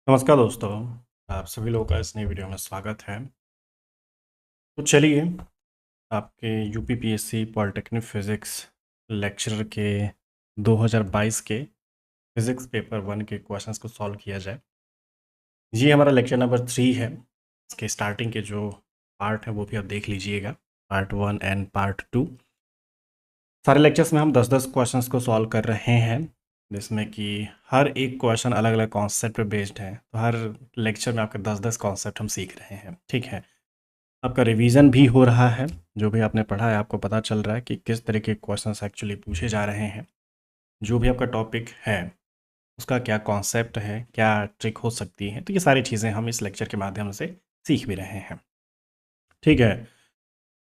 नमस्कार दोस्तों, आप सभी लोगों का इस नई वीडियो में स्वागत है। तो चलिए आपके यूपीपीएससी पॉलिटेक्निक फिज़िक्स लेक्चरर के 2022 के फिज़िक्स पेपर 1 के क्वेश्चंस को सॉल्व किया जाए। ये हमारा लेक्चर नंबर 3 है। इसके स्टार्टिंग के जो पार्ट हैं वो भी आप देख लीजिएगा, पार्ट 1 एंड पार्ट 2। सारे लेक्चर्स में हम 10-10 क्वेश्चंस को सॉल्व कर रहे हैं, जिसमें कि हर एक क्वेश्चन अलग-अलग कॉन्सेप्ट पे बेस्ड है। तो हर लेक्चर में आपके 10-10 कॉन्सेप्ट हम सीख रहे हैं, ठीक है। आपका रिवीजन भी हो रहा है, जो भी आपने पढ़ा है आपको पता चल रहा है कि किस तरह के क्वेश्चंस एक्चुअली पूछे जा रहे हैं। जो भी आपका टॉपिक है उसका क्या कॉन्सेप्ट है, क्या ट्रिक हो सकती है, तो ये सारी चीज़ें हम इस लेक्चर के माध्यम से सीख भी रहे हैं, ठीक है।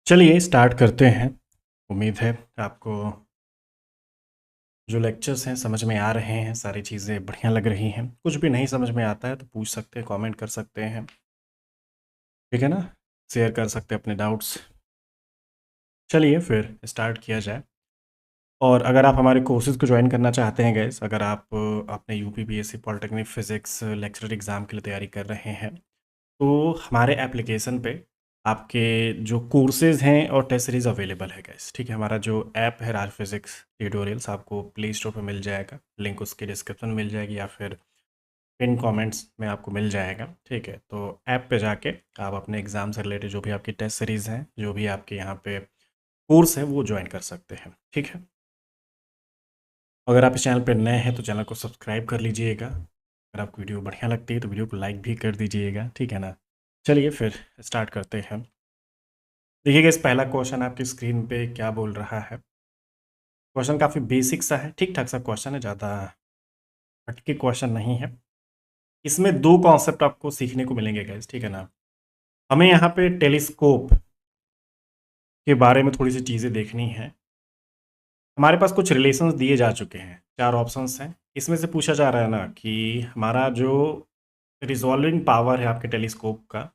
चलिए स्टार्ट करते हैं। उम्मीद है आपको जो लेक्चर्स हैं समझ में आ रहे हैं, सारी चीज़ें बढ़िया लग रही हैं। कुछ भी नहीं समझ में आता है तो पूछ सकते हैं, कमेंट कर सकते हैं, ठीक है ना। शेयर कर सकते हैं अपने डाउट्स। चलिए फिर स्टार्ट किया जाए। और अगर आप हमारे कोर्सेज़ को ज्वाइन करना चाहते हैं गाइस, अगर आप अपने UPPSC polytechnic physics lecturer exam के लिए तैयारी कर रहे हैं, तो हमारे एप्लीकेशन पे आपके जो कोर्सेज़ हैं और टेस्ट सीरीज़ अवेलेबल है गाइस, ठीक है। हमारा जो ऐप है राज फिज़िक्स ट्यूटोरियल्स, आपको प्ले स्टोर पे मिल जाएगा, लिंक उसके डिस्क्रिप्शन में मिल जाएगी या फिर पिन कमेंट्स में आपको मिल जाएगा, ठीक है। तो ऐप पे जाके आप अपने एग्ज़ाम से रिलेटेड जो भी आपकी टेस्ट सीरीज़ हैं, जो भी आपके यहाँ पे कोर्स है, वो ज्वाइन कर सकते हैं, ठीक है। अगर आप इस चैनल पर नए हैं तो चैनल को सब्सक्राइब कर लीजिएगा। अगर आपको वीडियो बढ़िया लगती है तो वीडियो को लाइक भी कर दीजिएगा, ठीक है ना। चलिए फिर स्टार्ट करते हैं। देखिएगा इस पहला क्वेश्चन आपकी स्क्रीन पे क्या बोल रहा है। क्वेश्चन काफ़ी बेसिक सा है, ठीक ठाक सा क्वेश्चन है, ज़्यादा हटके क्वेश्चन नहीं है। इसमें दो कॉन्सेप्ट आपको सीखने को मिलेंगे गाइस, ठीक है ना। हमें यहाँ पे टेलीस्कोप के बारे में थोड़ी सी चीज़ें देखनी है। हमारे पास कुछ रिलेशंस दिए जा चुके हैं, 4 ऑप्शंस हैं। इसमें से पूछा जा रहा है ना कि हमारा जो रिज़ॉल्विंग पावर है आपके टेलीस्कोप का,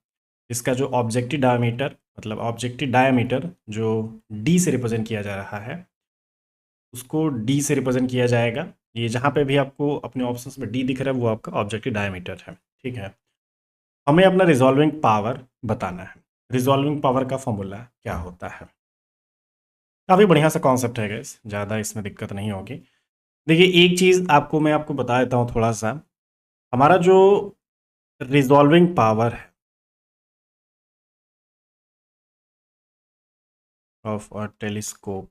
इसका जो ऑब्जेक्टिव डायमीटर मतलब ऑब्जेक्टिव डायमीटर जो डी से रिप्रेजेंट किया जा रहा है, उसको डी से रिप्रेजेंट किया जाएगा। ये जहाँ पे भी आपको अपने ऑप्शंस में डी दिख रहा है वो आपका ऑब्जेक्टिव डायमीटर है, ठीक है। हमें अपना रिज़ॉल्विंग पावर बताना है। रिज़ॉल्विंग पावर का फॉर्मूला क्या होता है। काफ़ी बढ़िया सा कॉन्सेप्ट है गाइस, ज़्यादा इसमें दिक्कत नहीं होगी। देखिए एक चीज़ मैं आपको बता देता हूँ थोड़ा सा। हमारा जो रिज़ॉल्विंग पावर है ऑफ अ टेलीस्कोप,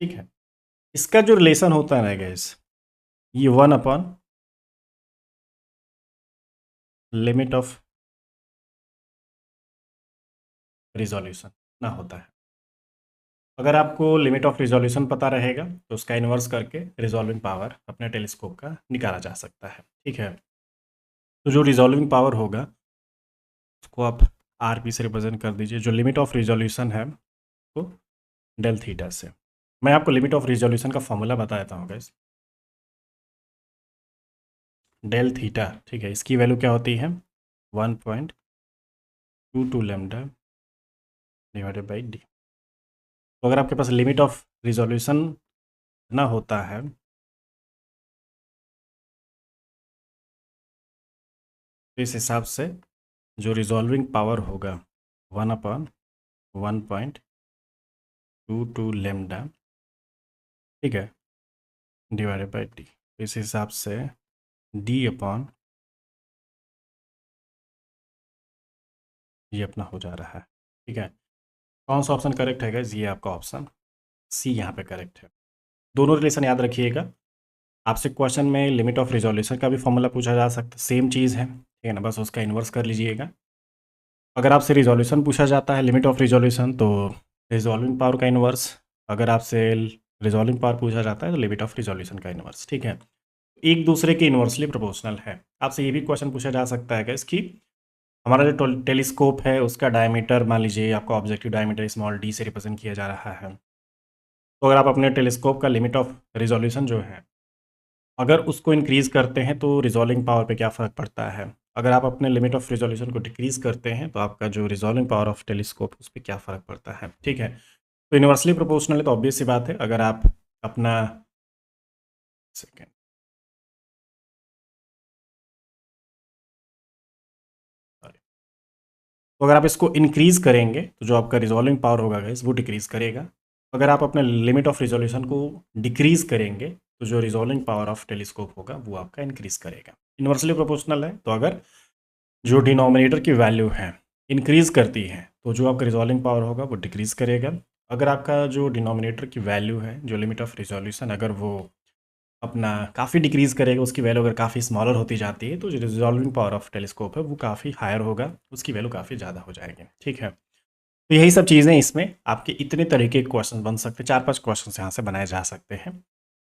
ठीक है, इसका जो रिलेशन होता है ना गाइस, ये 1 अपॉन लिमिट ऑफ रिजोल्यूशन ना होता है। अगर आपको लिमिट ऑफ रिजोल्यूशन पता रहेगा तो उसका इन्वर्स करके रिजॉल्विंग पावर अपने टेलीस्कोप का निकाला जा सकता है, ठीक है। तो जो रिजॉल्विंग पावर होगा उसको आप आर पी से रिप्रेजेंट कर दीजिए। जो लिमिट ऑफ रिजोल्यूशन है वो डेल थीटा से। मैं आपको लिमिट ऑफ रिजोल्यूशन का फॉर्मूला बता देता हूँ गाइस। डेल थीटा, ठीक है, इसकी वैल्यू क्या होती है 1.22 लैम्डा डिवाइडेड बाई डी। तो अगर आपके पास लिमिट ऑफ रिजोल्यूशन ना होता है तो इस हिसाब से जो रिजॉल्विंग पावर होगा 1/1.22 लैम्डा, ठीक है, डिवाइडेड बाई डी। इस हिसाब से डी अपॉन ये अपना हो जा रहा है, ठीक है। कौन सा ऑप्शन करेक्ट है गाइस, ये आपका ऑप्शन सी यहाँ पे करेक्ट है। दोनों रिलेशन याद रखिएगा। आपसे क्वेश्चन में लिमिट ऑफ रिजोल्यूशन का भी फॉर्मूला पूछा जा सकता है, सेम चीज़ है, ठीक है ना, बस उसका इन्वर्स कर लीजिएगा। अगर आपसे रिजोल्यूशन पूछा जाता है लिमिट ऑफ रिजोल्यूशन तो रिजॉल्विंग पावर का इन्वर्स। अगर आपसे रिजॉल्विंग पावर पूछा जाता है तो लिमिट ऑफ रिजोल्यूशन का इन्वर्स, ठीक है। एक दूसरे के इन्वर्सली प्रोपोर्शनल है। आपसे ये भी क्वेश्चन पूछा जा सकता है कि इसकी हमारा जो टेलीस्कोप है उसका डायमीटर मान लीजिए आपका ऑब्जेक्टिव डायमीटर स्मॉल डी से रिप्रेजेंट किया जा रहा है। तो अगर आप अपने टेलीस्कोप का लिमिट ऑफ रिजोल्यूशन जो है अगर उसको इंक्रीज़ करते हैं तो रिजॉल्विंग पावर पे क्या फ़र्क पड़ता है। अगर आप अपने लिमिट ऑफ रिजोल्यूशन को डिक्रीज़ करते हैं तो आपका जो रिजॉल्विंग पावर ऑफ टेलीस्कोप उस पर क्या फ़र्क पड़ता है, ठीक है। तो यूनिवर्सली प्रोपोर्शनल है तो ऑब्वियस सी बात है। अगर आप अपना सेकेंड तो अगर आप इसको इंक्रीज़ करेंगे तो जो आपका रिजॉल्विंग पावर होगा गाइस वो डिक्रीज़ करेगा। अगर आप अपने लिमिट ऑफ रिजोल्यूशन को डिक्रीज़ करेंगे तो जो रिजॉल्विंग पावर ऑफ टेलीस्कोप होगा वो आपका इंक्रीज़ करेगा। इन्वर्सली प्रोपोर्शनल है, तो अगर जो डिनोमिनेटर की वैल्यू है इंक्रीज़ करती है तो जो आपका रिजॉल्विंग पावर होगा वो डिक्रीज़ करेगा। अगर आपका जो डिनोमिनेटर की वैल्यू है, जो लिमिट ऑफ रिजोल्यूशन, अगर वो अपना काफ़ी डिक्रीज़ करेगा, उसकी वैल्यू अगर काफ़ी स्मॉलर होती जाती है तो जो रिजॉल्विंग पावर ऑफ टेलीस्कोप है वो काफ़ी हायर होगा, उसकी वैल्यू काफ़ी ज़्यादा हो जाएगी। ठीक है, तो यही सब चीज़ें इसमें आपके इतने तरीके के क्वेश्चन बन सकते हैं, 4-5 क्वेश्चन यहाँ से बनाए जा सकते हैं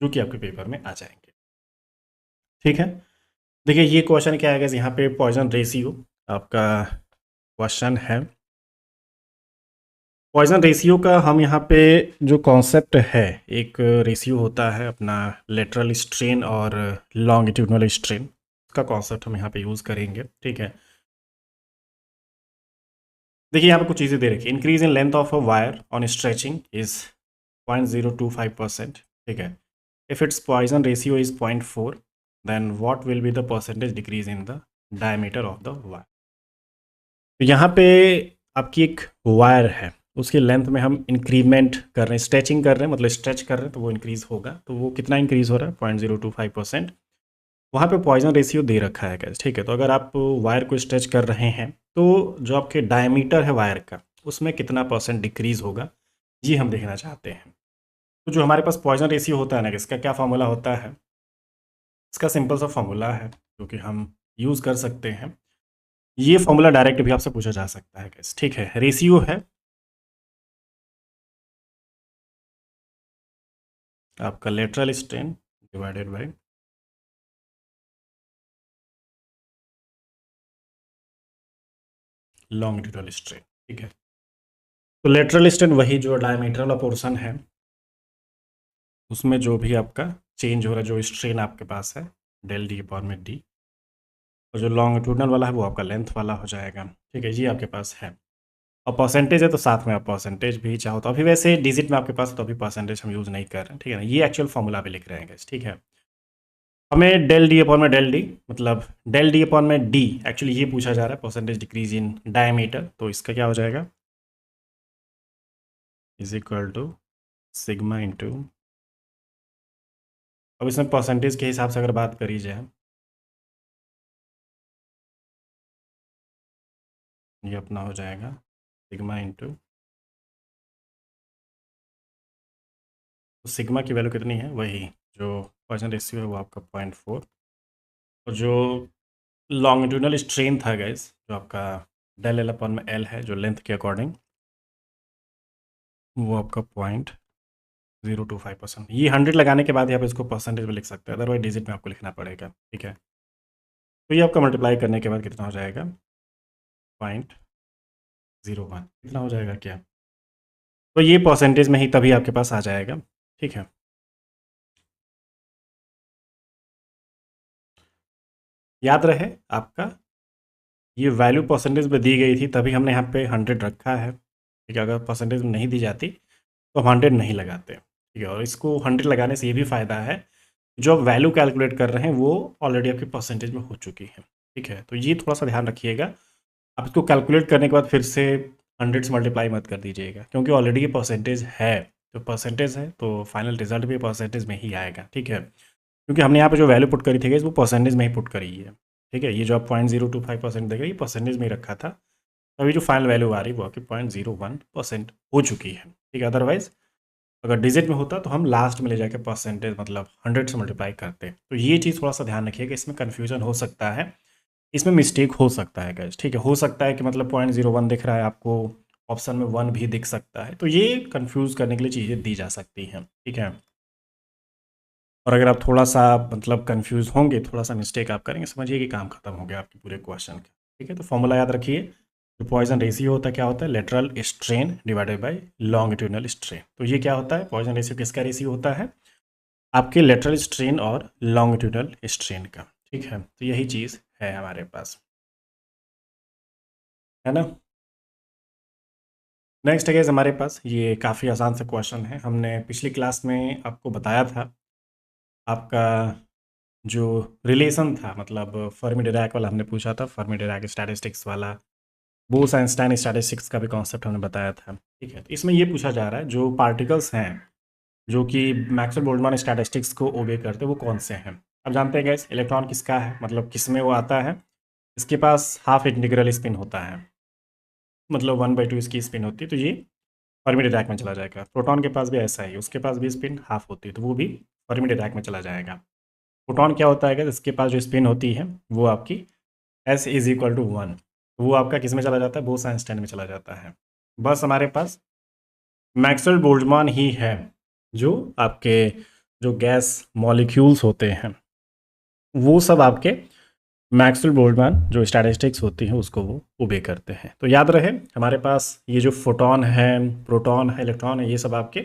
जो कि आपके पेपर में आ जाएंगे। ठीक है, देखिए ये क्वेश्चन क्या है, यहाँ पे पॉइजन रेशियो आपका क्वेश्चन है। पॉइजन रेशियो का हम यहाँ पे जो कॉन्सेप्ट है, एक रेशियो होता है अपना लेटरल स्ट्रेन और लॉन्गिट्यूडनल स्ट्रेन, उसका कॉन्सेप्ट हम यहाँ पे यूज़ करेंगे। ठीक है, देखिए यहाँ पे कुछ चीज़ें दे रखी है। Increase in length of a wire on stretching is 0.025%। ठीक है, if it's Poisson ratio is 0.4 then what will be the percentage decrease in the diameter of the wire. तो यहाँ पे आपकी एक वायर है, उसके लेंथ में हम इंक्रीमेंट कर रहे हैं, स्ट्रेचिंग कर रहे हैं, मतलब स्ट्रेच कर रहे हैं तो वो इंक्रीज़ होगा। तो वो कितना इंक्रीज़ हो रहा है? 0.025%। वहाँ पे पॉइजन रेशियो दे रखा है गाइस। ठीक है, तो अगर आप वायर को स्ट्रेच कर रहे हैं तो जो आपके डायमीटर है वायर का, उसमें कितना परसेंट डिक्रीज़ होगा, ये हम देखना चाहते हैं। तो जो हमारे पास पॉइजन रेशियो होता है ना, इसका क्या फार्मूला होता है? इसका सिंपल सा फार्मूला है जो कि हम यूज़ कर सकते हैं। ये फार्मूला डायरेक्ट भी आपसे पूछा जा सकता है गाइस। ठीक है, रेशियो है आपका lateral strain divided by longitudinal strain. ठीक है, तो लेटरल स्ट्रेन वही जो डायमीटर वाला पोर्शन है, उसमें जो भी आपका चेंज हो रहा है, जो स्ट्रेन आपके पास है, डेल डी अपॉन में डी, और जो लॉन्गिट्यूडनल वाला है वो आपका लेंथ वाला हो जाएगा। ठीक है, ये आपके पास है। और परसेंटेज है तो साथ में आप परसेंटेज भी चाहो तो, अभी वैसे डिजिट में आपके पास, तो अभी परसेंटेज हम यूज़ नहीं कर रहे हैं। ठीक है ना, ये एक्चुअल फॉर्मूला भी लिख रहे हैं। ठीक है, हमें डेल डी अपॉन में डेल डी, मतलब डेल डी अपॉन में डी, एक्चुअली ये पूछा जा रहा है परसेंटेज डिक्रीज इन डायमीटर, तो इसका क्या हो जाएगा? Is equal to sigma into, अब इसमें परसेंटेज के हिसाब से अगर बात करी जाए, ये अपना हो जाएगा सिग्मा इंटू, तो सिग्मा की वैल्यू कितनी है? वही जो पॉइजन रेशियो है वो आपका 0.4, और जो लॉन्गिट्यूडनल स्ट्रेन था गाइस, जो आपका डेल एल अपॉन में एल है, जो लेंथ के अकॉर्डिंग, वो आपका 0.025%। ये 100 लगाने के बाद ही आप इसको परसेंटेज में लिख सकते हैं, अदरवाइज डिजिट में आपको लिखना पड़ेगा। ठीक है, तो ये आपका मल्टीप्लाई करने के बाद कितना हो जाएगा? 0.01, कितना हो जाएगा क्या? तो ये परसेंटेज में ही तभी आपके पास आ जाएगा। ठीक है, याद रहे आपका ये वैल्यू परसेंटेज में दी गई थी, तभी हमने यहाँ पे 100 रखा है। ठीक है, अगर परसेंटेज में नहीं दी जाती तो हम 100 नहीं लगाते। ठीक है, और इसको 100 लगाने से ये भी फ़ायदा है, जो आप वैल्यू कैलकुलेट कर रहे हैं वो ऑलरेडी आपकी परसेंटेज में हो चुकी है। ठीक है, तो ये थोड़ा सा ध्यान रखिएगा, आप इसको कैलकुलेट करने के बाद फिर से 100 से मल्टीप्लाई मत कर दीजिएगा, क्योंकि ऑलरेडी ये परसेंटेज है। तो परसेंटेज है तो फाइनल रिजल्ट भी परसेंटेज में ही आएगा। ठीक है, क्योंकि हमने यहाँ पे जो वैल्यू पुट करी थी वो परसेंटेज में ही पुट करी है। ठीक है, ये जो आप 0.025% देगा, ये परसेंटेज में ही रखा था, तभी जो फाइनल वैल्यू आ रही है वो आपकी 0.01% हो चुकी है। ठीक है, अदरवाइज अगर डिजिट में होता तो हम लास्ट में ले जाके परसेंटेज, मतलब 100 से मल्टीप्लाई करते। तो ये चीज़ थोड़ा सा ध्यान रखिएगा, इसमें कन्फ्यूजन हो सकता है, इसमें मिस्टेक हो सकता है गाइस। ठीक है, हो सकता है कि मतलब 0.01 दिख रहा है आपको, ऑप्शन में 1 भी दिख सकता है, तो ये कन्फ्यूज़ करने के लिए चीज़ें दी जा सकती हैं। ठीक है, और अगर आप थोड़ा सा मतलब कंफ्यूज होंगे, थोड़ा सा मिस्टेक आप करेंगे, समझिए कि काम खत्म हो गया आपके पूरे क्वेश्चन का। ठीक है, तो फॉर्मूला याद रखिए, जो पॉइजन रेशियो होता है क्या होता है? Lateral strain divided by longitudinal strain. तो ये क्या होता है? पॉइजन रेशियो किसका रेशियो होता है? आपके लेटरल स्ट्रेन और लॉन्गिट्यूडनल स्ट्रेन का। ठीक है, तो यही चीज़ है हमारे पास, है ना। नेक्स्ट है हमारे पास, ये काफ़ी आसान से क्वेश्चन है, हमने पिछली क्लास में आपको बताया था, आपका जो रिलेशन था, मतलब फर्मी डिराक वाला हमने पूछा था, फर्मी डिराक स्टैटिस्टिक्स वाला, बोस-आइंस्टाइन स्टैटिस्टिक्स का भी कॉन्सेप्ट हमने बताया था, ठीक है। तो इसमें ये पूछा जा रहा है जो पार्टिकल्स हैं जो कि मैक्सवेल बोल्ट्जमान स्टैटिस्टिक्स को ओबे करते हैं वो कौन से हैं। अब जानते हैं गाइस इलेक्ट्रॉन किसका है, मतलब किस में वो आता है। इसके पास हाफ इंटीग्रल स्पिन होता है, मतलब 1/2 इसकी स्पिन होती है, तो ये फर्मी डिराक में चला जाएगा। प्रोटॉन के पास भी ऐसा ही, उसके पास भी स्पिन हाफ होती है, तो वो भी फर्मी डिराक में चला जाएगा। प्रोटॉन क्या होता है गाइस, इसके पास जो स्पिन होती है वो आपकी S=1, वो आपका किस में चला जाता है, बोस-आइंस्टाइन में चला जाता है। बस हमारे पास मैक्सवेल बोल्ट्जमान ही है जो आपके जो गैस मॉलिक्यूल्स होते हैं वो सब आपके मैक्सवेल बोल्ट्जमान जो स्टैटिस्टिक्स होती हैं उसको वो ओबे करते हैं। तो याद रहे हमारे पास ये जो फोटॉन है, प्रोटॉन है, इलेक्ट्रॉन है, ये सब आपके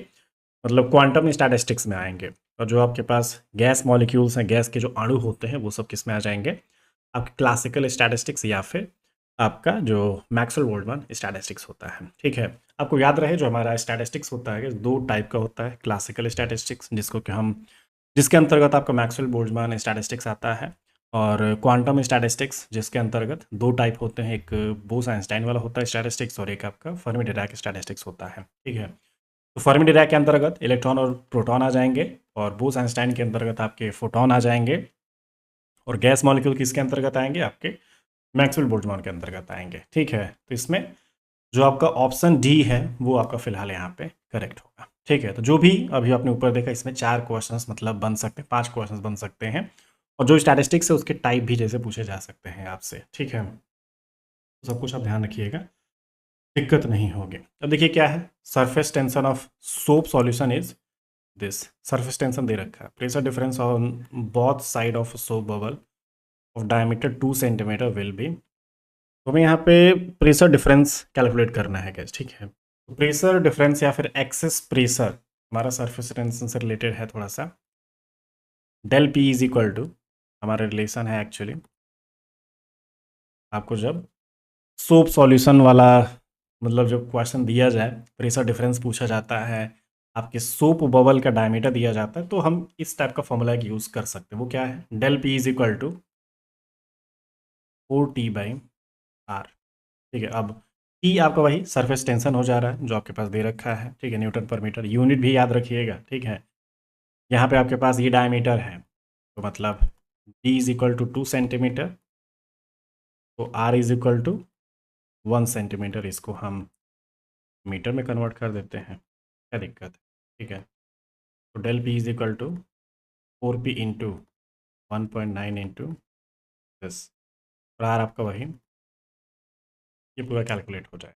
मतलब क्वांटम स्टैटिस्टिक्स में आएंगे। और जो आपके पास गैस मॉलिक्यूल्स हैं, गैस के जो अणु होते हैं वो सब किस में आ जाएंगे, आपके क्लासिकल स्टैटिस्टिक्स या फिर आपका जो मैक्सवेल बोल्ट्जमान स्टैटिस्टिक्स होता है, ठीक है। आपको याद रहे जो हमारा स्टैटिस्टिक्स होता है दो टाइप का होता है, क्लासिकल स्टैटिस्टिक्स जिसको कि हम जिसके अंतर्गत आपका मैक्सवेल बोल्ट्जमान स्टैटिस्टिक्स आता है, और क्वांटम स्टैटिस्टिक्स जिसके अंतर्गत दो टाइप होते हैं, एक बोस आइंस्टाइन वाला होता है स्टैटिस्टिक्स और एक आपका फर्मी डिराक स्टैटिस्टिक्स होता है, ठीक है। तो फर्मी डिराक के अंतर्गत इलेक्ट्रॉन और प्रोटॉन आ जाएंगे, और बोस आइंस्टाइन के अंतर्गत आपके फोटॉन आ जाएंगे, और गैस मॉलिक्यूल किसके अंतर्गत आएंगे, आपके मैक्सवेल बोल्ट्जमान के अंतर्गत आएंगे, ठीक है। तो इसमें जो आपका ऑप्शन डी है वो आपका फिलहाल यहाँ पे करेक्ट होगा, ठीक है। तो जो भी अभी आपने ऊपर देखा इसमें 4 क्वेश्चंस मतलब बन सकते हैं, 5 क्वेश्चंस बन सकते हैं, और जो स्टैटिस्टिक्स है उसके टाइप भी जैसे पूछे जा सकते हैं आपसे, ठीक है। तो सब कुछ आप ध्यान रखिएगा, दिक्कत नहीं होगी। अब देखिए क्या है, surface tension of soap solution is this. Surface tension दे रखा है, pressure difference on both side of soap bubble of diameter 2 centimetre will be. तो हमें यहाँ पे प्रेशर डिफरेंस कैलकुलेट करना है गैस, ठीक है। तो प्रेशर डिफरेंस या फिर एक्सेस प्रेशर हमारा सरफेस टेंशन से रिलेटेड है थोड़ा सा। Del P is equal to हमारा रिलेशन है एक्चुअली, आपको जब सोप सॉल्यूशन वाला मतलब जब क्वेश्चन दिया जाए, प्रेशर डिफरेंस पूछा जाता है, आपके सोप बबल का डायमीटर दिया जाता है, तो हम इस टाइप का फॉर्मूला यूज़ कर सकते हैं। वो क्या है, del P is equal to 4T/R, ठीक है। अब टी आपका वही सरफेस टेंशन हो जा रहा है जो आपके पास दे रखा है, ठीक है, न्यूटन पर मीटर, यूनिट भी याद रखिएगा, ठीक है। यहाँ पे आपके पास ये डायमीटर है, तो मतलब D is equal to 2 centimetre, तो R is equal to 1 centimetre, इसको हम मीटर में कन्वर्ट कर देते हैं, क्या दिक्कत है, ठीक है। तो del P is equal to 4P into 1.9 into this, और आर आपका वही ये पूरा कैलकुलेट हो जाए,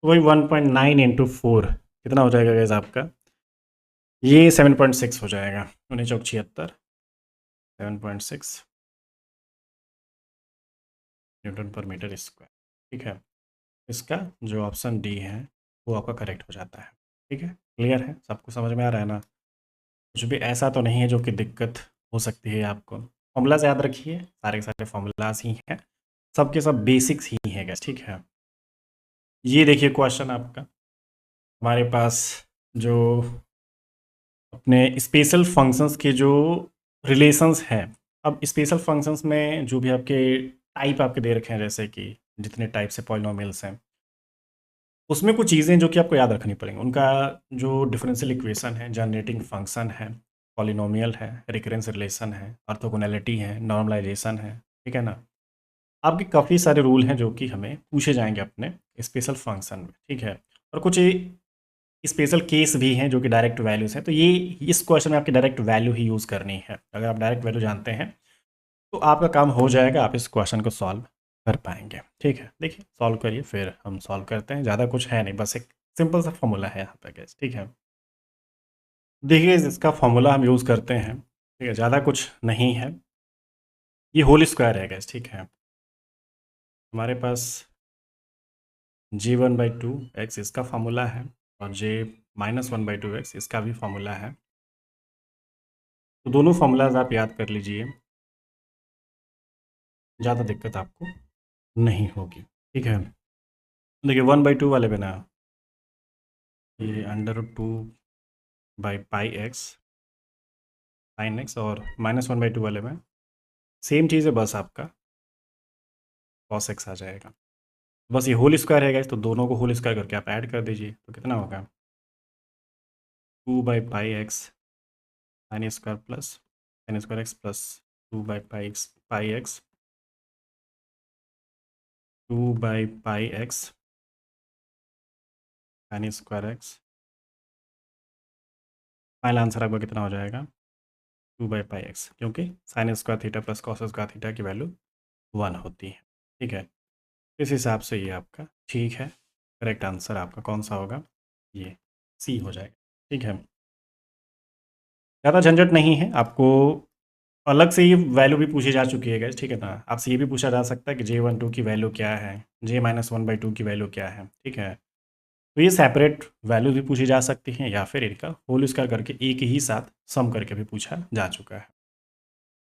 तो वही 1.9 इंटू 4 कितना हो जाएगा गैस आपका, ये 7.6 हो जाएगा, 1976 7.6 न्यूटन पर मीटर स्क्वायर, ठीक है। इसका जो ऑप्शन डी है वो आपका करेक्ट हो जाता है, ठीक है। क्लियर है, सबको समझ में आ रहा है ना, कुछ भी ऐसा तो नहीं है जो कि दिक्कत हो सकती है आपको। फॉर्मूलाज याद रखिए, सारे के सारे फॉर्मूलाज ही हैं, सबके सब बेसिक्स ही हैं गैस, ठीक है। ये देखिए क्वेश्चन आपका, हमारे पास जो अपने स्पेशल फंक्शंस के जो रिलेशंस हैं, अब स्पेशल फंक्शंस में जो भी आपके टाइप आपके दे रखे हैं, जैसे कि जितने टाइप से पॉलिनोमियल्स हैं उसमें कुछ चीज़ें जो कि आपको याद रखनी पड़ेंगी। उनका जो डिफरेंशियल इक्वेशन है, जनरेटिंग फंक्शन है, पॉलिनोमियल है, रिकरेंस रिलेशन है, ऑर्थोगोनैलिटी है, नॉर्मलाइजेशन है, ठीक है ना। आपके काफ़ी सारे रूल हैं जो कि हमें पूछे जाएंगे अपने स्पेशल फंक्शन में, ठीक है। और कुछ स्पेशल केस भी हैं जो कि डायरेक्ट वैल्यूज़ हैं, तो ये इस क्वेश्चन में आपकी डायरेक्ट वैल्यू ही यूज़ करनी है। अगर आप डायरेक्ट वैल्यू जानते हैं तो आपका काम हो जाएगा, आप इस क्वेश्चन को सॉल्व कर पाएंगे, ठीक है। देखिए सॉल्व करिए, फिर हम सॉल्व करते हैं। ज़्यादा कुछ है नहीं, बस एक सिंपल सा फॉर्मूला है यहाँ पे गैस, ठीक है। देखिए इसका फॉर्मूला हम यूज़ करते हैं, ठीक है, ज़्यादा कुछ नहीं है, ये होल स्क्वायर है गैस, ठीक है। हमारे पास G1/2x इसका फार्मूला है, और J-1/2x इसका भी फार्मूला है, तो दोनों फार्मूलाज आप याद कर लीजिए, ज़्यादा दिक्कत आपको नहीं होगी, ठीक है। देखिए 1/2 वाले में ना ये √2/πx sin x, और -1/2 वाले में सेम चीज़ है, बस आपका cos x आ जाएगा, बस ये होल स्क्वायर है गाइस, तो दोनों को होल स्क्वायर करके आप ऐड कर दीजिए, तो कितना होगा 2/πx sine square plus sine square x plus 2/πx 2/πx sine square x. Final answer आपका कितना हो जाएगा 2/πx, क्योंकि sine square theta plus cos square theta की वैल्यू 1 होती है। ठीक है, इस हिसाब से ये आपका ठीक है। करेक्ट आंसर आपका कौन सा होगा, ये सी हो जाएगा। ठीक है, ज़्यादा झंझट नहीं है आपको। अलग से ये वैल्यू भी पूछी जा चुकी है गाइस, ठीक है ना। आपसे ये भी पूछा जा सकता है कि J12 की वैल्यू क्या है, J-1/2 की वैल्यू क्या है। ठीक है, तो ये सेपरेट वैल्यू भी पूछी जा सकती हैं, या फिर इनका होल स्क्वायर करके एक ही साथ सम करके भी पूछा जा चुका है।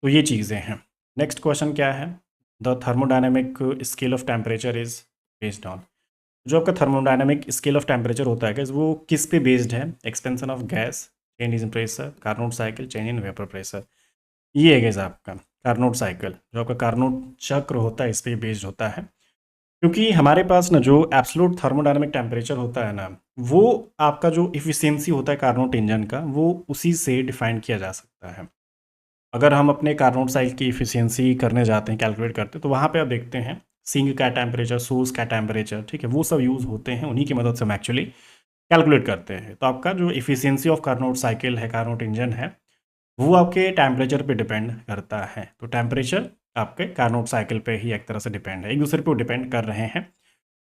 तो ये चीज़ें हैं। नेक्स्ट क्वेश्चन क्या है, the thermodynamic scale of temperature is based on. जो आपका थर्मोडायनेमिक स्केल ऑफ टेम्परेचर होता है वो किस पे बेस्ड है, expansion of gas, change in pressure, Carnot cycle, change in vapour pressure. ये है गैस आपका कार्नोट साइकिल, जो आपका कार्नोट चक्र होता है इस पर बेस्ड होता है। क्योंकि हमारे पास ना जो एब्सोल्यूट थर्मोडायनेमिक टेम्परेचर होता है ना, वो आपका जो इफिशियंसी होता है कार्नोट इंजन का, वो उसी से डिफाइन किया जा सकता है। अगर हम अपने कार्नोट साइकिल की इफिशियंसी करने जाते हैं, कैलकुलेट करते हैं, तो वहाँ पे आप देखते हैं सिंक का टेम्परेचर, सोर्स का टेम्परेचर, ठीक है, वो सब यूज़ होते हैं, उन्हीं की मदद से हम एक्चुअली कैलकुलेट करते हैं। तो आपका जो इफिशियंसी ऑफ कार्नोट साइकिल है, कार्नोट इंजन है, वो आपके टेम्परेचर पे डिपेंड करता है। तो टेम्परेचर आपके कार्नोट साइकिल पे ही एक तरह से डिपेंड है, एक दूसरे पे डिपेंड कर रहे हैं,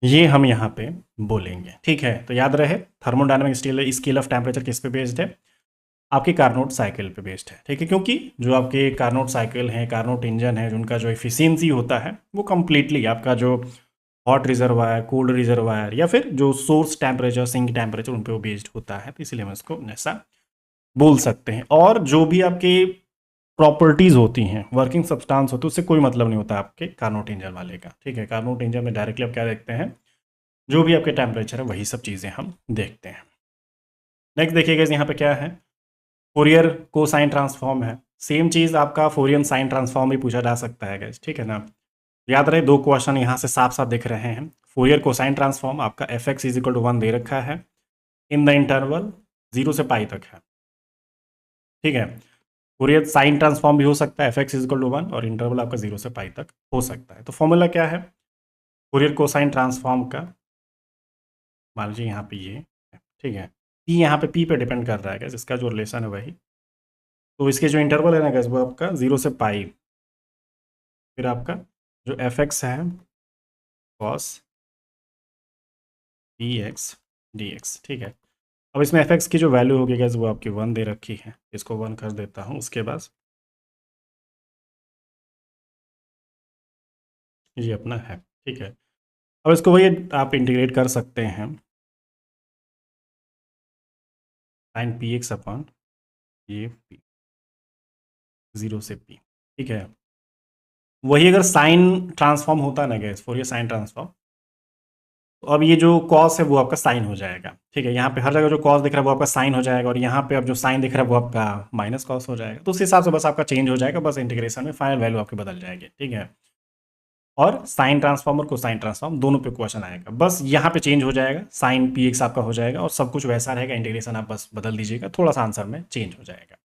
ये हम यहाँ पे बोलेंगे। ठीक है, तो याद रहे थर्मोडायनामिक स्केल ऑफ टेम्परेचर किस पे बेस्ड है, आपके कार्नोट साइकिल पे बेस्ड है। ठीक है, क्योंकि जो आपके कार्नोट साइकिल हैं, कार्नोट इंजन है, उनका जो एफिशिएंसी होता है वो कम्प्लीटली आपका जो हॉट रिजर्वायर, कोल्ड रिजर्वायर, या फिर जो सोर्स टेम्परेचर, सिंक टेम्परेचर, उन पे वो बेस्ड होता है। तो इसलिए हम इसको ऐसा बोल सकते हैं। और जो भी आपके प्रॉपर्टीज़ होती हैं, वर्किंग सब्सटेंस होती है, उससे कोई मतलब नहीं होता आपके कार्नोट इंजन वाले का। ठीक है, कार्नोट इंजन में डायरेक्टली आप क्या देखते हैं, जो भी आपके टेम्परेचर है वही सब चीज़ें हम देखते हैं। नेक्स्ट देखिएगा यहाँ पे क्या है, फोरियर कोसाइन ट्रांसफॉर्म है। सेम चीज़ आपका फोरियन साइन ट्रांसफॉर्म भी पूछा जा सकता है गाइस, ठीक है ना। याद रहे दो क्वेश्चन यहाँ से साफ साफ दिख रहे हैं। फोरियर कोसाइन ट्रांसफॉर्म आपका fx इज इक्वल टू 1 दे रखा है, इन द इंटरवल 0 से पाई तक है। ठीक है, फोरियर साइन ट्रांसफॉर्म भी हो सकता है, fx इज इक्वल टू 1, और इंटरवल आपका 0 से पाई तक हो सकता है। तो फॉर्मूला क्या है फोरियर कोसाइन ट्रांसफॉर्म का, मान लीजिए यहाँ पे ये है, ठीक है, p यहाँ पे p पे डिपेंड कर रहा है, इसका जो रिलेशन है वही। तो इसके जो इंटरवल है ना गैस, वो आपका 0 से पाई, फिर आपका जो fx है cos px dx। ठीक है, अब इसमें fx की जो वैल्यू होगी गैस, वो आपकी 1 दे रखी है, इसको 1 कर देता हूँ। उसके बाद ये अपना है, ठीक है। अब इसको वही आप इंटीग्रेट कर सकते हैं, साइन पी एक्स अपॉन ये पी, 0 से p। ठीक है, वही अगर साइन ट्रांसफॉर्म होता है ना गैस, फोरियर साइन ट्रांसफॉर्म, तो अब ये जो कॉस है वो आपका साइन हो जाएगा। ठीक है, यहाँ पे हर जगह जो कॉस दिख रहा है वो आपका साइन हो जाएगा, और यहाँ पे अब जो साइन दिख रहा है वो आपका माइनस कॉस हो जाएगा। तो उस हिसाब से बस आपका चेंज हो जाएगा, बस इंटीग्रेशन में फाइनल वैल्यू आपकी बदल जाएगी। ठीक है, और साइन ट्रांसफॉर्म और कोसाइन ट्रांसफॉर्म दोनों पे क्वेश्चन आएगा, बस यहाँ पे चेंज हो जाएगा, साइन पी एक्स आपका हो जाएगा, और सब कुछ वैसा रहेगा, इंटीग्रेशन आप बस बदल दीजिएगा, थोड़ा सा आंसर में चेंज हो जाएगा।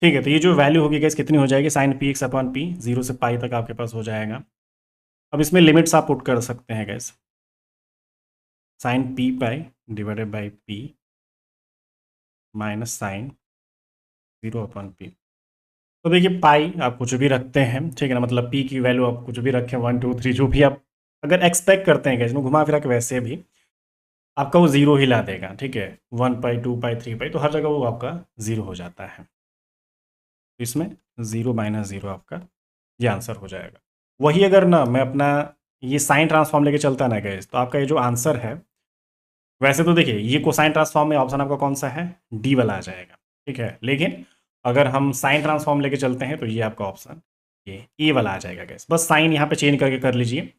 ठीक है, तो ये जो वैल्यू होगी गैस कितनी हो जाएगी, sine P X upon P, 0 से पाई तक आपके पास हो जाएगा। अब इसमें लिमिट्स आप पुट कर सकते हैं gas, sine P pi divided by P minus sine 0 upon P. तो देखिए पाई आप कुछ भी रखते हैं, ठीक है ना, मतलब पी की वैल्यू आप कुछ भी रखें, 1 2 3 जो भी आप अगर एक्सपेक्ट करते हैं गैस, घुमा फिरा के वैसे भी आपका वो 0 ही ला देगा। ठीक है, 1 पाई 2 पाई 3 पाई, तो हर जगह वो आपका 0 हो जाता है। इसमें 0 माइनस 0 आपका ये आंसर हो जाएगा। वही अगर ना मैं अपना ये साइन ट्रांसफॉर्म लेके चलता ना गैस, तो आपका ये जो आंसर है, वैसे तो देखिए ये कोसाइन ट्रांसफॉर्म में ऑप्शन आपका कौन सा है, डी वाला आ जाएगा। ठीक है, लेकिन अगर हम साइन ट्रांसफॉर्म लेके चलते हैं तो ये आपका ऑप्शन ये ए वाला आ जाएगा गैस। बस साइन यहाँ पे चेंज करके कर लीजिए,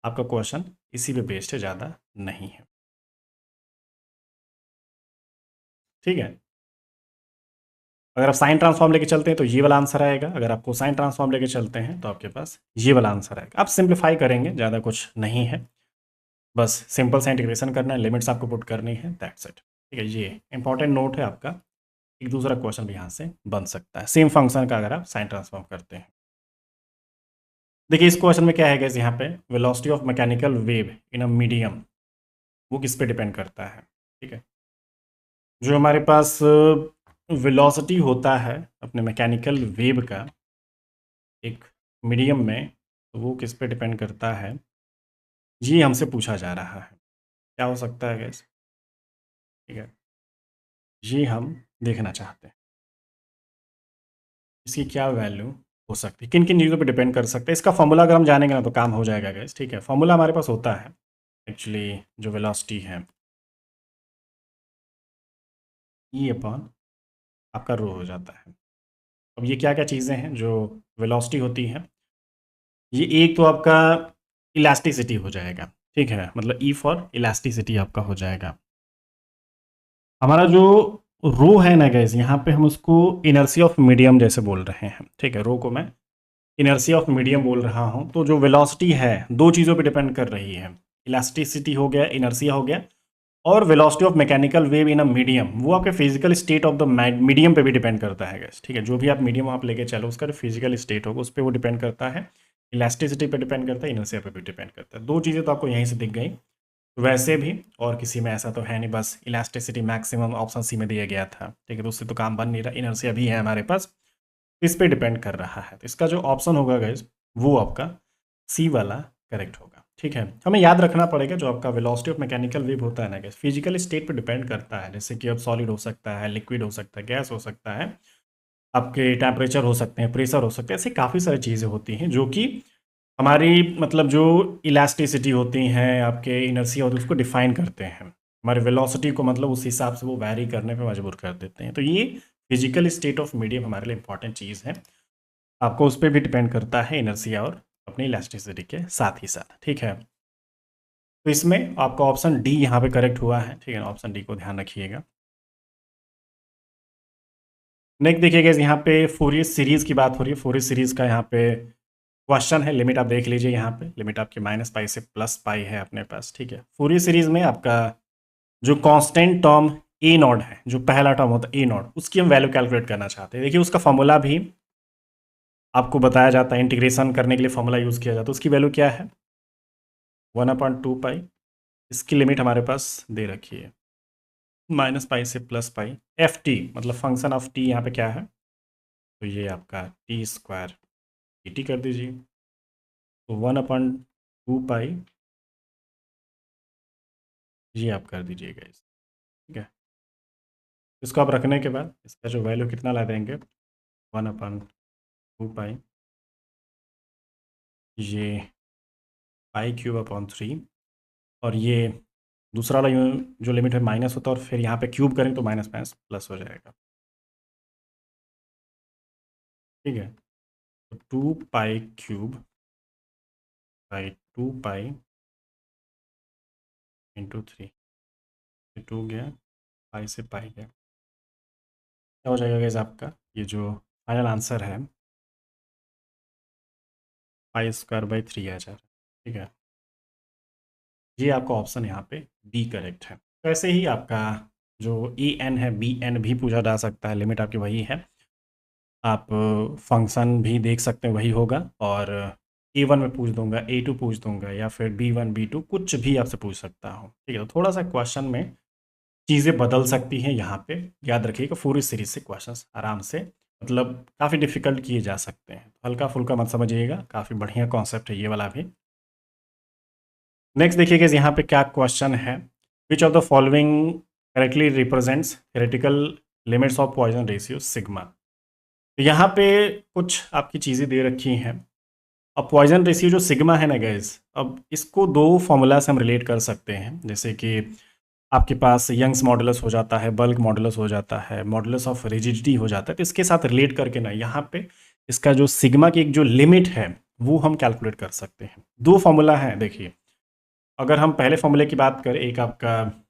आपका क्वेश्चन इसी पे बेस्ड है, ज़्यादा नहीं है। ठीक है, अगर आप साइन ट्रांसफॉर्म लेके चलते हैं तो ये वाला आंसर आएगा, अगर आप कोसाइन ट्रांसफॉर्म लेके चलते हैं तो आपके पास ये वाला आंसर आएगा। आप सिंप्लीफाई करेंगे, ज़्यादा कुछ नहीं है। बस सिंपल सा इंटीग्रेशन करना है, लिमिट्स आपको पुट करनी है, दैट्स इट। ठीक है, ये इंपॉर्टेंट नोट है आपका। एक दूसरा क्वेश्चन भी यहाँ से बन सकता है सेम फंक्शन का अगर आप साइन ट्रांसफॉर्म करते हैं। देखिए इस क्वेश्चन में क्या है गाइस, यहाँ पे velocity of mechanical wave in a medium वो किस पे डिपेंड करता है। ठीक है, जो हमारे पास वेलोसिटी होता है अपने मैकेनिकल वेव का एक मीडियम में, तो वो किस पे डिपेंड करता है, ये हमसे पूछा जा रहा है। क्या हो सकता है गैस? ठीक है, ये हम देखना चाहते हैं इसकी क्या वैल्यू हो सकती है, किन किन चीज़ों पे डिपेंड कर सकते हैं। इसका फॉर्मूला अगर हम जानेंगे ना तो काम हो जाएगा गैस। ठीक है, फॉर्मूला हमारे पास होता है एक्चुअली, जो वेलोसिटी है ई अपॉन आपका रो हो जाता है। अब ये क्या क्या चीज़ें हैं जो वेलोसिटी होती हैं, ये एक तो आपका इलास्टिसिटी हो जाएगा। ठीक है, मतलब ई फॉर इलास्टिसिटी आपका हो जाएगा। हमारा जो रो है ना गैस, यहाँ पे हम उसको इनर्सी ऑफ मीडियम जैसे बोल रहे हैं। ठीक है, रो को मैं इनर्सी ऑफ मीडियम बोल रहा हूँ। तो जो वेलोसिटी है दो चीज़ों पे डिपेंड कर रही है, इलास्टिसिटी हो गया, इनर्सिया हो गया, और velocity of mechanical wave in a medium वो आपके physical state of the medium पे भी डिपेंड करता है गैस। ठीक है, जो भी आप मीडियम आप लेके चलो उसका जो फिजिकल स्टेट होगा उस पर वो डिपेंड करता है, इलास्टिसिटी पे डिपेंड करता है, इनर्सिया पे भी डिपेंड करता है। दो चीज़ें तो आपको यहीं से दिख गई। वैसे भी और किसी में ऐसा तो है नहीं, बस इलास्टिसिटी मैक्सिमम ऑप्शन सी में दिया गया था। ठीक है, तो उससे तो काम बन नहीं रहा, इनर्सिया भी है हमारे पास, इस पे डिपेंड कर रहा है। तो इसका जो ऑप्शन होगा गाइज वो आपका सी वाला करेक्ट होगा। ठीक है, हमें याद रखना पड़ेगा जो आपका वेलोसिटी ऑफ मैकेनिकल वेव होता है ना गाइज, फिजिकल स्टेट पे डिपेंड करता है। जैसे कि अब सॉलिड हो सकता है, लिक्विड हो सकता है, गैस हो सकता है, आपके टेम्परेचर हो सकते हैं, प्रेशर हो सकते हैं, ऐसी काफ़ी सारी चीज़ें होती हैं जो कि हमारी मतलब जो इलास्टिसिटी होती हैं, आपके इनर्सिया होती है, उसको डिफाइन करते हैं। हमारे वेलोसिटी को मतलब उस हिसाब से वो वैरी करने पे मजबूर कर देते हैं। तो ये फिजिकल स्टेट ऑफ मीडियम हमारे लिए इंपॉर्टेंट चीज़ है। आपको उस पे भी डिपेंड करता है इनर्सिया और अपनी इलास्टिसिटी के साथ ही साथ। ठीक है, तो इसमें आपका ऑप्शन डी यहाँ पे करेक्ट हुआ है। ठीक है, ऑप्शन डी को ध्यान रखिएगा। नेक्स्ट देखिएगा, यहाँ पे फोरियर सीरीज़ की बात हो रही है। फोरियर सीरीज़ का यहाँ पे क्वेश्चन है, लिमिट आप देख लीजिए। यहाँ पे लिमिट आपकी -पाई से +पाई है अपने पास। ठीक है, फोरियर सीरीज़ में आपका जो कांस्टेंट टर्म ए नॉट है, जो पहला टर्म होता है ए नॉट, उसकी हम वैल्यू कैलकुलेट करना चाहते हैं। देखिए उसका फॉर्मूला भी आपको बताया जाता है, इंटीग्रेशन करने के लिए फॉर्मूला यूज़ किया जाता है। उसकी वैल्यू क्या है, 1/2 पाई। इसकी लिमिट हमारे पास दे रखी है -पाई से +पाई। एफ टी मतलब फंक्शन ऑफ टी यहाँ पे क्या है, तो ये आपका t² dt कर दीजिए। तो 1/2 पाई ये आप कर दीजिएगा इस। ठीक है, इसको आप रखने के बाद इसका जो वैल्यू कितना ला देंगे, 1/2 पाई ये π³ / 3, और ये दूसरा वाला जो लिमिट है माइनस होता है, और फिर यहाँ पे क्यूब करें तो माइनस माइनस प्लस हो जाएगा। ठीक है, तो 2π³ / 2 पाई × 3, 2 गया, पाई से पाई गया, क्या हो जाएगा गाइस आपका ये जो फाइनल आंसर है π² / 3 आ जा रहा है। ठीक है, ये आपका ऑप्शन यहाँ पे डी करेक्ट है। तो ऐसे ही आपका जो ए एन है, बी एन भी पूछा जा सकता है, लिमिट आपकी वही है। आप फंक्शन भी देख सकते हैं वही होगा, और A1 में पूछ दूंगा, A2 पूछ दूंगा, या फिर B1 B2 कुछ भी आपसे पूछ सकता हूँ। ठीक है, तो थोड़ा सा क्वेश्चन में चीज़ें बदल सकती हैं। यहाँ पे याद रखिएगा पूरी सीरीज से क्वेश्चंस आराम से मतलब काफ़ी डिफिकल्ट किए जा सकते हैं, हल्का फुल्का मत समझिएगा, काफ़ी बढ़िया कॉन्सेप्ट है ये वाला भी। नेक्स्ट देखिएगा यहाँ पे क्या क्वेश्चन है, which of the following correctly represents theoretical limits of Poisson ratio sigma. तो यहाँ पे कुछ आपकी चीज़ें दे रखी हैं। अब पॉइजन रेशियो जो सिग्मा है ना गैस, अब इसको दो फॉर्मूला से हम रिलेट कर सकते हैं। जैसे कि आपके पास यंग्स मॉडुलस हो जाता है, बल्क मॉडुलस हो जाता है, मॉडुलस ऑफ रिजिडिटी हो जाता है। तो इसके साथ रिलेट करके ना यहाँ पे इसका जो सिग्मा की एक जो लिमिट है वो हम कैलकुलेट कर सकते हैं। दो फॉर्मूला है देखिए, अगर हम पहले फॉर्मूले की बात करें, एक आपका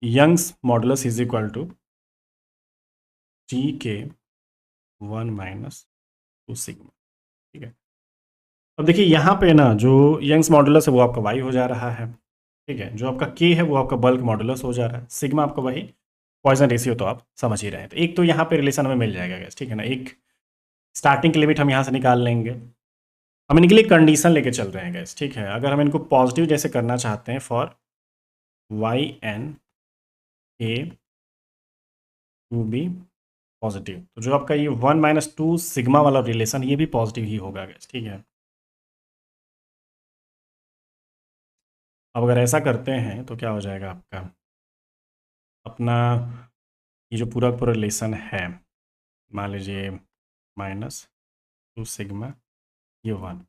Young's modulus is equal to Tk1 - 2 sigma. ठीक है, अब देखिए यहाँ पे ना जो यंग्स मॉडुलस है वो आपका y हो जा रहा है, ठीक है। जो आपका के है वो आपका बल्क मॉडुलस हो जा रहा है, सिग्मा आपका वही पॉइजन रेशियो तो आप समझ ही रहे हैं। तो एक तो यहाँ पे रिलेशन हमें मिल जाएगा गैस, ठीक है ना। एक स्टार्टिंग की लिमिट हम यहाँ से निकाल लेंगे। हम इनके लिए कंडीशन लेके चल रहे हैं गैस, ठीक है। अगर हम इनको पॉजिटिव जैसे करना चाहते हैं for Y N A to B positive, तो जो आपका ये 1 - 2 सिग्मा वाला रिलेशन ये भी पॉजिटिव ही होगा गैस, ठीक है। अब अगर ऐसा करते हैं तो क्या हो जाएगा आपका अपना ये जो पूरा पूरा रिलेशन है, मान लीजिए -2 सिग्मा ये 1,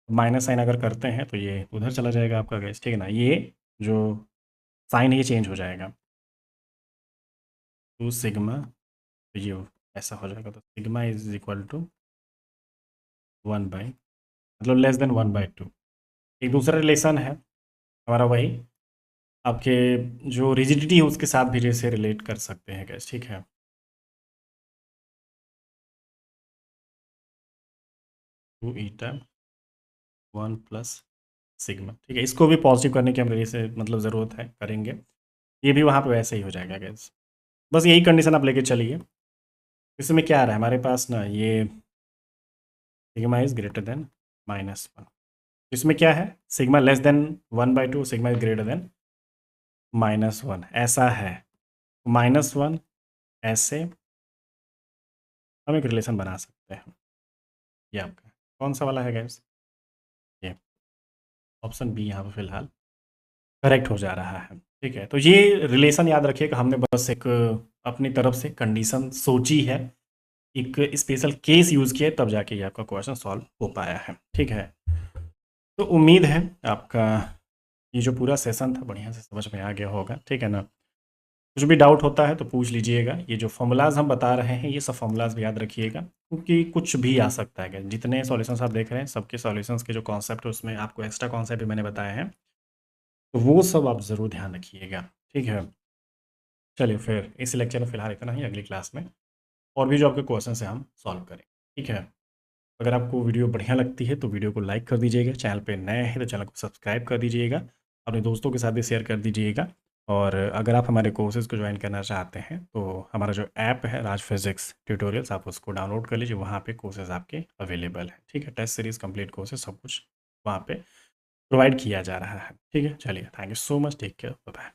माइनस साइन अगर करते हैं तो ये उधर चला जाएगा आपका गैस, ठीक है ना। ये जो साइन है ये चेंज हो जाएगा, 2 सिग्मा तो ये ऐसा हो जाएगा। तो sigma is equal to 1 by, मतलब लेस देन 1/2। एक दूसरा रिलेशन है हमारा वही आपके जो रिजिडिटी है उसके साथ भी जैसे रिलेट कर सकते हैं गैस, ठीक है। टू ईटा 1 प्लस सिग्मा, ठीक है। इसको भी पॉजिटिव करने की हमें से मतलब ज़रूरत है, करेंगे। ये भी वहाँ पे वैसे ही हो जाएगा गैस। बस यही कंडीशन आप लेके चलिए। इसमें क्या आ रहा है हमारे पास ना, ये सिग्मा इज़ ग्रेटर देन -1। इसमें क्या है, sigma less than 1/2, sigma is greater than -1, ऐसा है। -1 ऐसे हम एक रिलेशन बना सकते हैं। ये आपका कौन सा वाला है गैस, ये ऑप्शन बी यहाँ पे फिलहाल करेक्ट हो जा रहा है, ठीक है। तो ये रिलेशन याद रखिएगा, हमने बस एक अपनी तरफ से कंडीशन सोची है, एक स्पेशल केस यूज़ किया तब जाके ये आपका क्वेश्चन सॉल्व हो पाया है, ठीक है। तो उम्मीद है आपका ये जो पूरा सेशन था बढ़िया से समझ में आ गया होगा, ठीक है ना। कुछ भी डाउट होता है तो पूछ लीजिएगा। ये जो फॉर्मूलाज हम बता रहे हैं ये सब फॉर्मूलाज भी याद रखिएगा, क्योंकि कुछ भी आ सकता है। जितने सॉल्यूशंस आप देख रहे हैं सबके सॉल्यूशंस के जो कॉन्सेप्ट है उसमें आपको एक्स्ट्रा कॉन्सेप्ट भी मैंने बताए हैं, तो वो सब आप ज़रूर ध्यान रखिएगा, ठीक है। चलिए फिर इस लेक्चर में फ़िलहाल इतना ही, अगली क्लास में और भी जो आपके क्वेश्चन है हम सॉल्व करें, ठीक है। अगर आपको वीडियो बढ़िया लगती है तो वीडियो को लाइक कर दीजिएगा, चैनल पे नए हैं तो चैनल को सब्सक्राइब कर दीजिएगा, अपने दोस्तों के साथ भी शेयर कर दीजिएगा। और अगर आप हमारे कोर्सेज़ को ज्वाइन करना चाहते हैं तो हमारा जो ऐप है राज फिज़िक्स ट्यूटोरियल्स, आप उसको डाउनलोड कर लीजिए, वहाँ पे कोर्सेज़ आपके अवेलेबल हैं, ठीक है। टेस्ट सीरीज़ कंप्लीट कोर्सेज सब कुछ वहाँ पे प्रोवाइड किया जा रहा है, ठीक है। चलिए, thank you so much, take care, bye bye.